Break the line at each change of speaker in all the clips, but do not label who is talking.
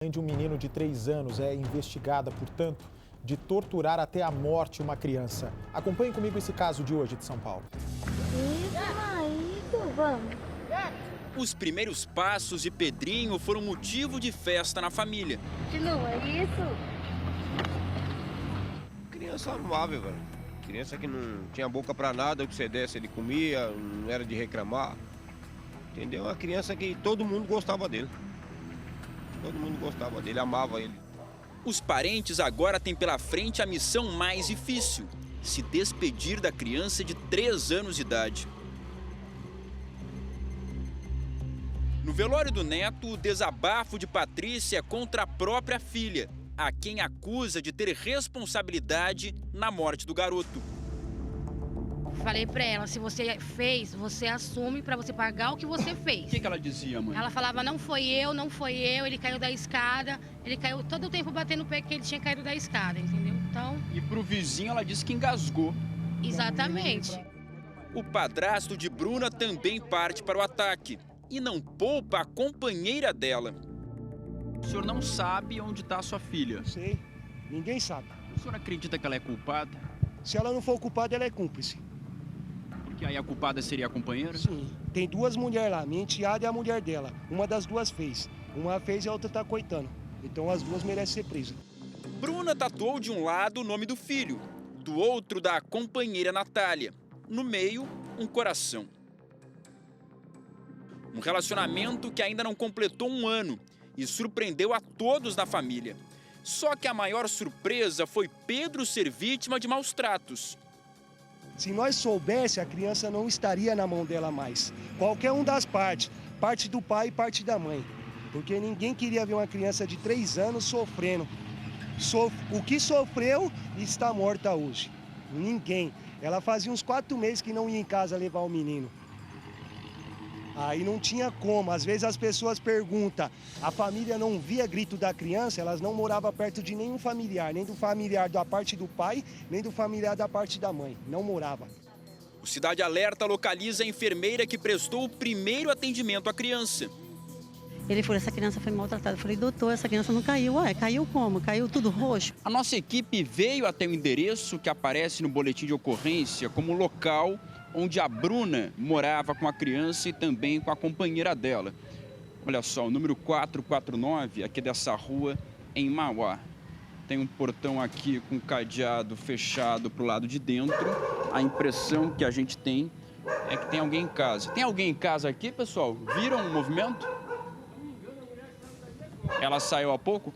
A mãe de um menino de 3 anos é investigada, portanto, de torturar até a morte uma criança. Acompanhe comigo esse caso de hoje de São Paulo.
Isso, vamos.
Os primeiros passos de Pedrinho foram motivo de festa na família.
Continua, isso?
Criança amável, velho. Criança que não tinha boca pra nada, o que você desse ele comia, não era de reclamar. Entendeu? Uma criança que todo mundo gostava dele. Todo mundo gostava dele, amava ele.
Os parentes agora têm pela frente a missão mais difícil: se despedir da criança de 3 anos de idade. No velório do neto, o desabafo de Patrícia contra a própria filha, a quem acusa de ter responsabilidade na morte do garoto.
Falei pra ela, se você fez, você assume pra você pagar o que você fez.
O que ela dizia, mãe?
Ela falava, não foi eu, ele caiu da escada, ele caiu todo o tempo batendo o pé que ele tinha caído da escada, entendeu? Então...
E pro vizinho ela disse que engasgou.
Exatamente.
O padrasto de Bruna também parte para o ataque e não poupa a companheira dela. O senhor não sabe onde está a sua filha?
Sei, ninguém sabe.
O senhor acredita que ela é culpada?
Se ela não for culpada, ela é cúmplice.
Porque aí a culpada seria a companheira?
Sim, tem 2 mulheres lá, minha enteada e a mulher dela. Uma das 2 fez. Uma fez e a outra tá coitando. Então as 2 merecem ser presas.
Bruna tatuou de um lado o nome do filho, do outro da companheira Natália. No meio, um coração. Um relacionamento que ainda não completou 1 ano e surpreendeu a todos na família. Só que a maior surpresa foi Pedro ser vítima de maus tratos.
Se nós soubesse, a criança não estaria na mão dela mais. Qualquer um das partes, parte do pai e parte da mãe. Porque ninguém queria ver uma criança de 3 anos sofrendo. O que sofreu está morta hoje. Ninguém. Ela fazia uns 4 meses que não ia em casa levar o menino. Aí não tinha como. Às vezes as pessoas perguntam, a família não via grito da criança, elas não moravam perto de nenhum familiar, nem do familiar da parte do pai, nem do familiar da parte da mãe. Não morava.
O Cidade Alerta localiza a enfermeira que prestou o primeiro atendimento à criança.
Ele falou, essa criança foi maltratada. Eu falei, doutor, essa criança não caiu. Ué, caiu como? Caiu tudo roxo?
A nossa equipe veio até o endereço que aparece no boletim de ocorrência como local onde a Bruna morava com a criança e também com a companheira dela. Olha só, o número 449 aqui dessa rua em Mauá. Tem um portão aqui com cadeado fechado para o lado de dentro. A impressão que a gente tem é que tem alguém em casa. Tem alguém em casa aqui, pessoal? Viram o movimento? Ela saiu há pouco?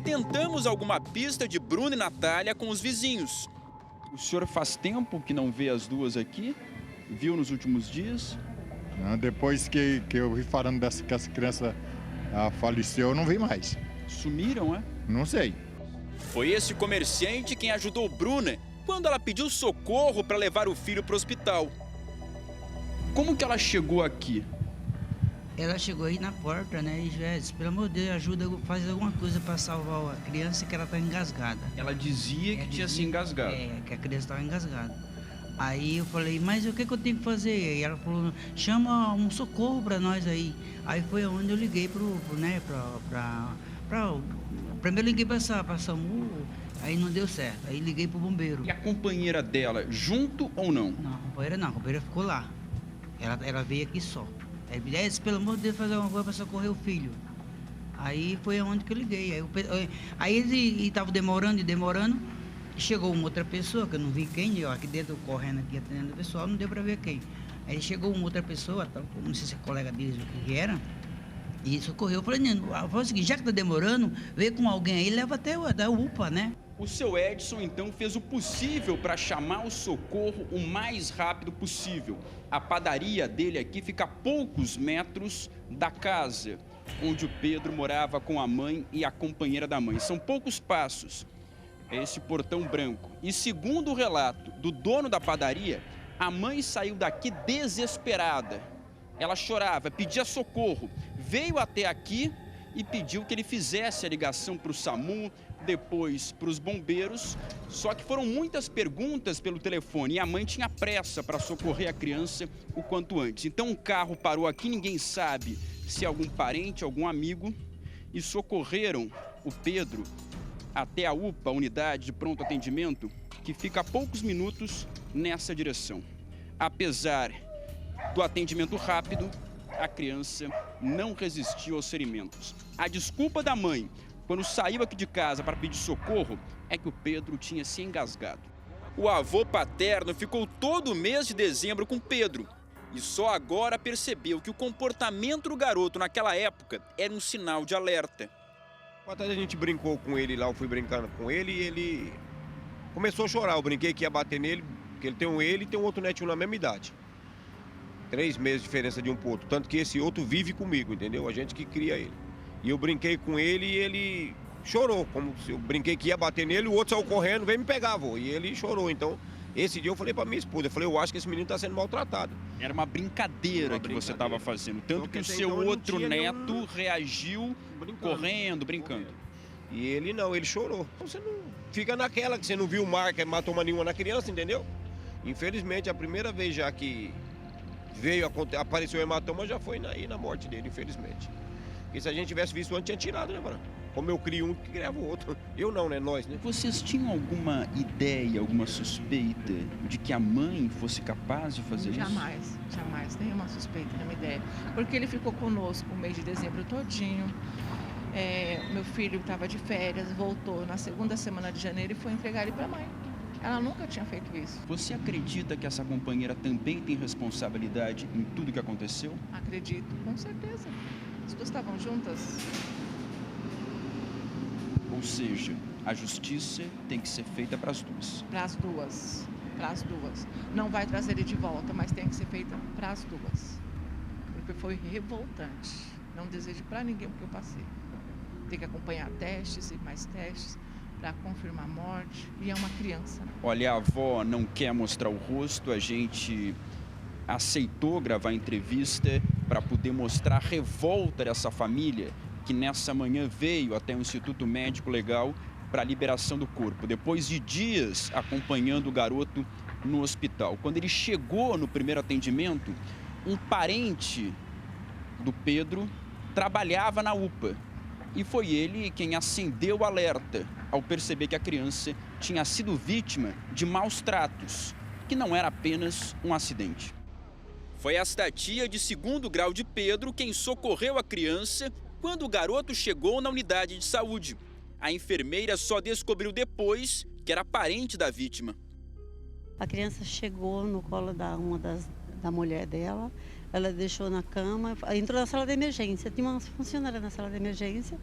Tentamos alguma pista de Bruna e Natália com os vizinhos. O senhor faz tempo que não vê as 2 aqui? Viu nos últimos dias?
Não, depois que eu vi falando que essa criança faleceu, eu não vi mais.
Sumiram, é?
Não sei.
Foi esse comerciante quem ajudou Bruna quando ela pediu socorro para levar o filho para o hospital. Como que ela chegou aqui?
Ela chegou aí na porta, né, e já disse, pelo amor de Deus, ajuda, faz alguma coisa para salvar a criança que ela tá engasgada.
Ela dizia que tinha se engasgado.
Que a criança estava engasgada. Aí eu falei, mas o que eu tenho que fazer? Aí ela falou, chama um socorro para nós aí. Aí foi onde eu liguei primeiro liguei para SAMU, aí não deu certo. Aí liguei pro bombeiro.
E a companheira dela, junto ou não?
Não, a companheira ficou lá. Ela veio aqui só. Aí me disse, pelo amor de Deus, fazer alguma coisa para socorrer o filho. Aí foi aonde que eu liguei. Aí ele estava demorando, chegou uma outra pessoa, que eu não vi quem, eu aqui dentro, correndo aqui, atendendo o pessoal, não deu para ver quem. Aí chegou uma outra pessoa, não sei se é colega deles o que era, e socorreu. Eu falei, o seguinte, já que está demorando, vê com alguém aí, leva até a UPA, né?
O seu Edson, então, fez o possível para chamar o socorro o mais rápido possível. A padaria dele aqui fica a poucos metros da casa onde o Pedro morava com a mãe e a companheira da mãe. São poucos passos. É esse portão branco. E segundo o relato do dono da padaria, a mãe saiu daqui desesperada. Ela chorava, pedia socorro, veio até aqui e pediu que ele fizesse a ligação para o SAMU, depois para os bombeiros. Só que foram muitas perguntas pelo telefone e a mãe tinha pressa para socorrer a criança o quanto antes. Então o carro parou aqui, ninguém sabe se é algum parente, algum amigo, e socorreram o Pedro até a UPA, a unidade de pronto atendimento, que fica a poucos minutos nessa direção. Apesar do atendimento rápido, a criança não resistiu aos ferimentos. A desculpa da mãe, quando saiu aqui de casa para pedir socorro, é que o Pedro tinha se engasgado. O avô paterno ficou todo o mês de dezembro com Pedro e só agora percebeu que o comportamento do garoto naquela época era um sinal de alerta.
Até a gente brincou com ele lá, eu fui brincando com ele e ele começou a chorar. Eu brinquei que ia bater nele, porque ele tem um outro netinho na mesma idade. 3 meses de diferença de um pro outro, tanto que esse outro vive comigo, entendeu? A gente que cria ele. E eu brinquei com ele e ele chorou, como se eu brinquei que ia bater nele, o outro saiu correndo, veio me pegar, avô. E ele chorou, então esse dia eu falei pra minha esposa, eu acho que esse menino tá sendo maltratado.
Era uma brincadeira que você estava fazendo, tanto que o seu outro neto reagiu correndo, brincando.
E ele não, ele chorou. Então você não fica naquela que você não viu marca, hematoma nenhuma na criança, entendeu? Infelizmente, a primeira vez já que apareceu o hematoma já foi na morte dele, infelizmente. Porque se a gente tivesse visto antes, tinha tirado, né, mano? Como eu crio um, que criava o outro. Eu não, né? Nós, né?
Vocês tinham alguma ideia, alguma suspeita de que a mãe fosse capaz de fazer isso?
Jamais, nenhuma suspeita, nenhuma ideia. Porque ele ficou conosco o mês de dezembro todinho. Meu filho estava de férias, voltou na segunda semana de janeiro e foi entregar ele para a mãe. Ela nunca tinha feito isso.
Você acredita que essa companheira também tem responsabilidade em tudo que aconteceu?
Acredito, com certeza. As duas estavam juntas.
Ou seja, a justiça tem que ser feita para as duas.
Para as duas. Não vai trazer ele de volta, mas tem que ser feita para as duas. Porque foi revoltante. Não desejo para ninguém o que eu passei. Tem que acompanhar testes e mais testes para confirmar a morte, e é uma criança.
Olha, a avó não quer mostrar o rosto, a gente aceitou gravar a entrevista para poder mostrar a revolta dessa família que nessa manhã veio até o Instituto Médico Legal para a liberação do corpo, depois de dias acompanhando o garoto no hospital. Quando ele chegou no primeiro atendimento, um parente do Pedro trabalhava na UPA. E foi ele quem acendeu o alerta ao perceber que a criança tinha sido vítima de maus tratos, que não era apenas um acidente. Foi esta tia de 2º grau de Pedro quem socorreu a criança quando o garoto chegou na unidade de saúde. A enfermeira só descobriu depois que era parente da vítima.
A criança chegou no colo da mulher dela. Ela deixou na cama, entrou na sala de emergência, tinha uma funcionária na sala de emergência.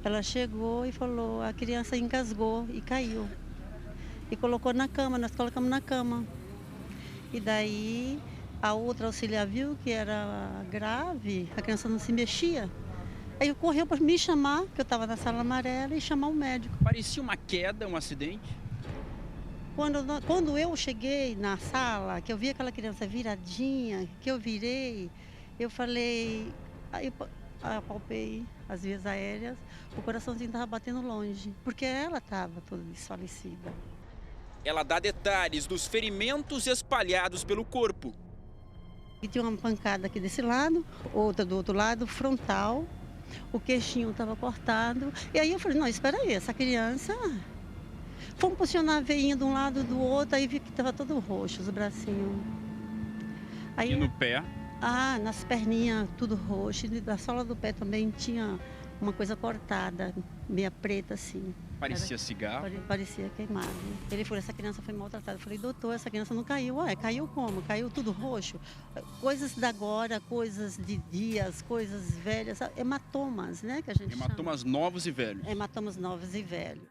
Ela chegou e falou, a criança engasgou e caiu. E colocou na cama, nós colocamos na cama. E daí a outra auxiliar viu que era grave, a criança não se mexia. Aí correu para me chamar, que eu estava na sala amarela, e chamar o médico.
Parecia uma queda, um acidente?
Quando eu cheguei na sala, que eu vi aquela criança viradinha, que eu virei, eu falei, aí eu apalpei as vias aéreas, o coraçãozinho estava batendo longe, porque ela estava toda desfalecida.
Ela dá detalhes dos ferimentos espalhados pelo corpo.
E tinha uma pancada aqui desse lado, outra do outro lado, frontal, o queixinho estava cortado. E aí eu falei, não, espera aí, essa criança... Fomos posicionar a veinha de um lado do outro, aí vi que estava todo roxo, os bracinhos. Aí,
e no pé?
Nas perninhas, tudo roxo. E da sola do pé também tinha uma coisa cortada, meia preta assim.
Parecia cigarro?
Parecia queimado. Ele falou, essa criança foi maltratada. Eu falei, doutor, essa criança não caiu. Caiu como? Caiu tudo roxo? Coisas da agora, coisas de dias, coisas velhas, hematomas, né? Que a gente
hematomas
chama.
Novos e velhos.
Hematomas novos e velhos.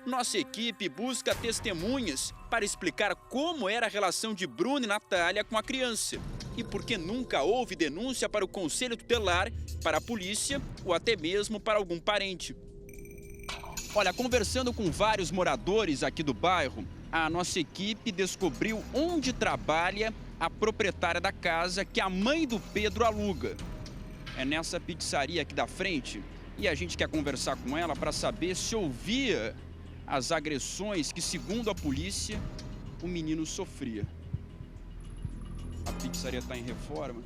Nossa equipe busca testemunhas para explicar como era a relação de Bruno e Natália com a criança e por que nunca houve denúncia para o Conselho Tutelar, para a polícia ou até mesmo para algum parente. Olha, conversando com vários moradores aqui do bairro, a nossa equipe descobriu onde trabalha a proprietária da casa que a mãe do Pedro aluga. é nessa pizzaria aqui da frente e a gente quer conversar com ela para saber se ouvia as agressões que, segundo a polícia, o menino sofria. A pizzaria está em reforma.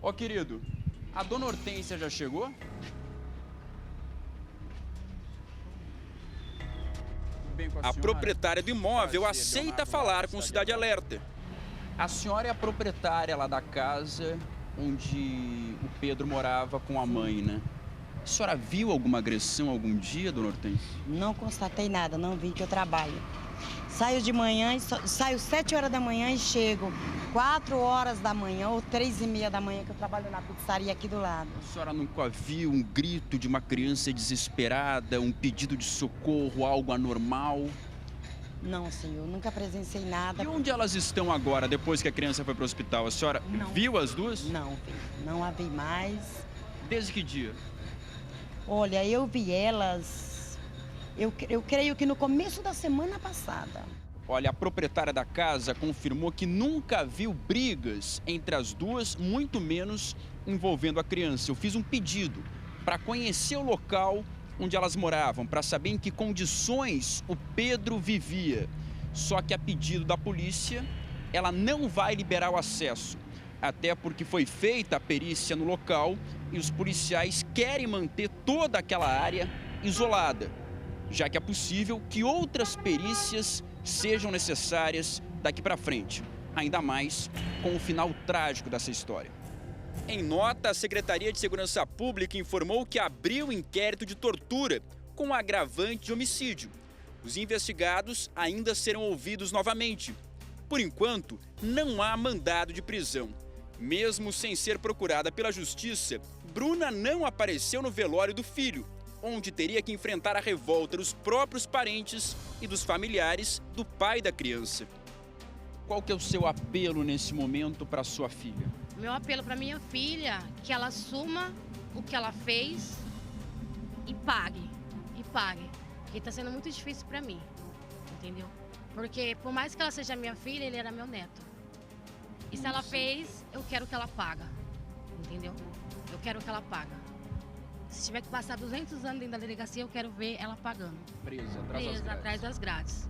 Ó, querido, a dona Hortência já chegou? A proprietária do imóvel aceita falar com o Cidade Alerta. A senhora é a proprietária lá da casa onde o Pedro morava com a mãe, né? A senhora viu alguma agressão algum dia, dona Hortência?
Não constatei nada, não vi, que eu trabalho. Saio de manhã, saio 7 horas da manhã e chego 4 horas da manhã ou 3h30 da manhã, que eu trabalho na pizzaria aqui do lado.
A senhora nunca viu um grito de uma criança desesperada, um pedido de socorro, algo anormal?
Não, senhor, nunca presenciei nada.
E onde elas estão agora, depois que a criança foi para o hospital? A senhora viu as duas?
Não, não a vi mais.
Desde que dia?
Olha, eu vi elas, eu creio que no começo da semana passada.
Olha, a proprietária da casa confirmou que nunca viu brigas entre as duas, muito menos envolvendo a criança. Eu fiz um pedido para conhecer o local onde elas moravam, para saber em que condições o Pedro vivia. Só que a pedido da polícia, ela não vai liberar o acesso, até porque foi feita a perícia no local e os policiais querem manter toda aquela área isolada, já que é possível que outras perícias sejam necessárias daqui para frente, ainda mais com o final trágico dessa história. Em nota, a Secretaria de Segurança Pública informou que abriu inquérito de tortura com agravante de homicídio. Os investigados ainda serão ouvidos novamente. Por enquanto, não há mandado de prisão. Mesmo sem ser procurada pela Justiça, Bruna não apareceu no velório do filho, onde teria que enfrentar a revolta dos próprios parentes e dos familiares do pai da criança. Qual que é o seu apelo nesse momento para sua filha?
Meu apelo para minha filha, que ela assuma o que ela fez e pague. Porque está sendo muito difícil para mim, entendeu? Porque por mais que ela seja minha filha, ele era meu neto. E se ela fez, eu quero que ela paga, entendeu? Eu quero que ela paga. Se tiver que passar 200 anos dentro da delegacia, eu quero ver ela pagando.
Presa
atrás das grades.